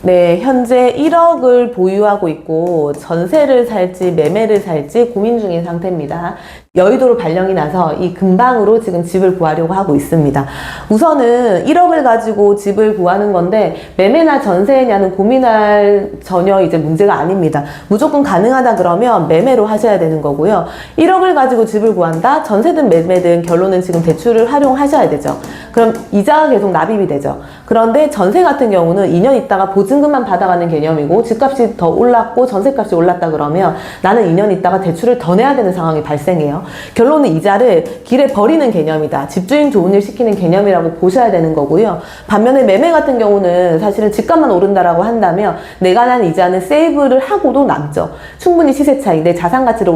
네, 현재 1억을 보유하고 있고 전세를 살지 매매를 살지 고민 중인 상태입니다. 여의도로 발령이 나서 이 근방으로 지금 집을 구하려고 하고 있습니다. 우선은 1억을 가지고 집을 구하는 건데 매매나 전세냐는 고민할 전혀 이제 문제가 아닙니다. 무조건 가능하다 그러면 매매로 하셔야 되는 거고요. 1억을 가지고 집을 구한다? 전세든 매매든 결론은 지금 대출을 활용하셔야 되죠. 그럼 이자가 계속 납입이 되죠. 그런데 전세 같은 경우는 2년 있다가 보증금만 받아가는 개념이고 집값이 더 올랐고 전세값이 올랐다 그러면 나는 2년 있다가 대출을 더 내야 되는 상황이 발생해요. 결론은 이자를 길에 버리는 개념이다. 집주인 좋은 일 시키는 개념이라고 보셔야 되는 거고요. 반면에 매매 같은 경우는 사실은 집값만 오른다라고 한다면 내가 난 이자는 세이브를 하고도 남죠. 충분히 시세 차익, 내 자산 가치를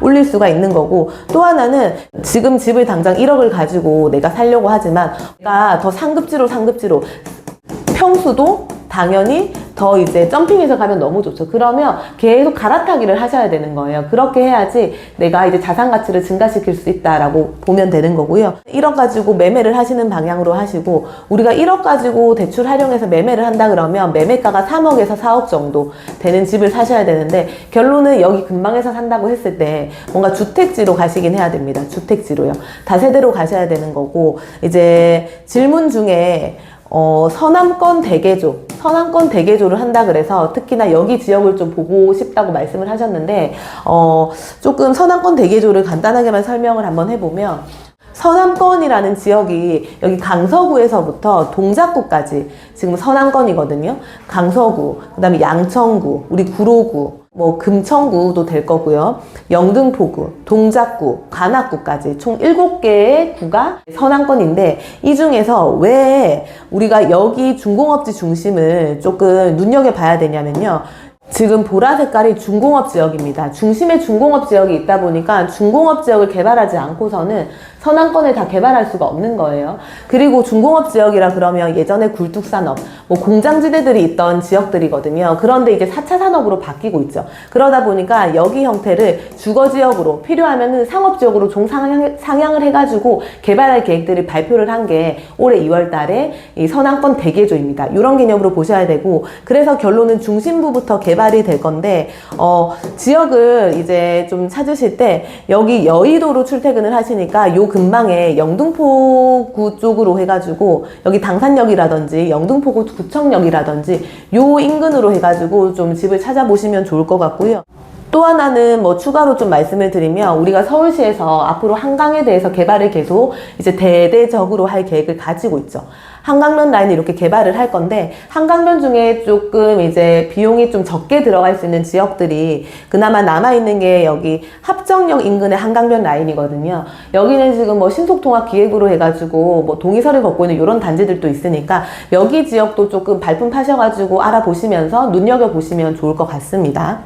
올릴 수가 있는 거고, 또 하나는 지금 집을 당장 1억을 가지고 내가 살려고 하지만 내가 더 상급지로 평수도 당연히 더 이제 점핑해서 가면 너무 좋죠. 그러면 계속 갈아타기를 하셔야 되는 거예요. 그렇게 해야지 내가 이제 자산 가치를 증가시킬 수 있다라고 보면 되는 거고요. 1억 가지고 매매를 하시는 방향으로 하시고, 우리가 1억 가지고 대출 활용해서 매매를 한다 그러면 매매가가 3억에서 4억 정도 되는 집을 사셔야 되는데, 결론은 여기 근방에서 산다고 했을 때 뭔가 주택지로 가시긴 해야 됩니다. 주택지로요. 다세대로 가셔야 되는 거고, 이제 질문 중에 서남권 대개조를 한다 그래서 특히나 여기 지역을 좀 보고 싶다고 말씀을 하셨는데, 조금 서남권 대개조를 간단하게만 설명을 한번 해보면, 서남권이라는 지역이 여기 강서구에서부터 동작구까지 지금 서남권이거든요. 강서구, 그 다음에 양천구, 우리 구로구, 금천구도 될 거고요. 영등포구, 동작구, 관악구까지 총 7개의 구가 서남권인데, 이 중에서 왜 우리가 여기 중공업지 중심을 조금 눈여겨봐야 되냐면요. 지금 보라 색깔이 중공업 지역입니다. 중심에 중공업 지역이 있다 보니까 중공업 지역을 개발하지 않고서는 서남권을 다 개발할 수가 없는 거예요. 그리고 중공업 지역이라 그러면 예전에 굴뚝산업, 공장지대들이 있던 지역들이거든요. 그런데 이제 4차 산업으로 바뀌고 있죠. 그러다 보니까 여기 형태를 주거지역으로, 필요하면은 상업지역으로 상향을 해가지고 개발할 계획들을 발표를 한 게 올해 2월 달에 이 서남권 대개조입니다. 이런 개념으로 보셔야 되고, 그래서 결론은 중심부부터 개발이 될 건데, 지역을 이제 좀 찾으실 때 여기 여의도로 출퇴근을 하시니까 요 근방에 영등포구 쪽으로 해가지고 여기 당산역이라든지 영등포구 구청역이라든지 요 인근으로 해가지고 좀 집을 찾아보시면 좋을 것 같고요. 또 하나는 추가로 좀 말씀을 드리면, 우리가 서울시에서 앞으로 한강에 대해서 개발을 계속 이제 대대적으로 할 계획을 가지고 있죠. 한강변 라인을 이렇게 개발을 할 건데, 한강변 중에 조금 이제 비용이 좀 적게 들어갈 수 있는 지역들이 그나마 남아있는 게 여기 합정역 인근의 한강변 라인이거든요. 여기는 지금 신속통합 기획으로 해가지고 동의서를 걷고 있는 이런 단지들도 있으니까 여기 지역도 조금 발품 파셔가지고 알아보시면서 눈여겨보시면 좋을 것 같습니다.